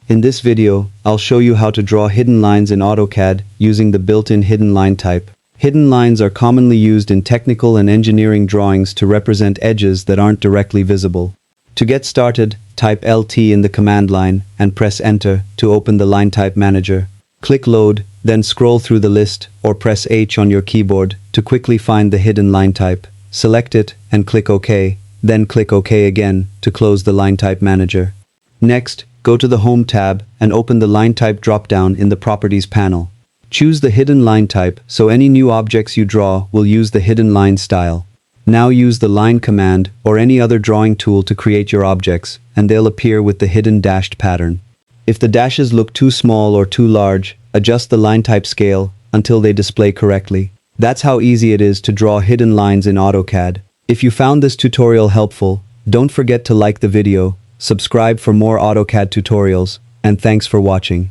In this video, I'll show you how to draw hidden lines in AutoCAD using the built-in hidden line type. Hidden lines are commonly used in technical and engineering drawings to represent edges that aren't directly visible. To get started, type LT in the command line and press Enter to open the Linetype Manager. Click Load, then scroll through the list or press H on your keyboard to quickly find the hidden line type. Select it and click OK, then click OK again to close the Linetype Manager. Next, go to the Home tab and open the Linetype drop-down in the Properties panel. Choose the hidden line type so any new objects you draw will use the hidden line style. Now use the line command or any other drawing tool to create your objects, and they'll appear with the hidden dashed pattern. If the dashes look too small or too large, adjust the Linetype scale until they display correctly. That's how easy it is to draw hidden lines in AutoCAD. If you found this tutorial helpful, don't forget to like the video, subscribe for more AutoCAD tutorials, and thanks for watching.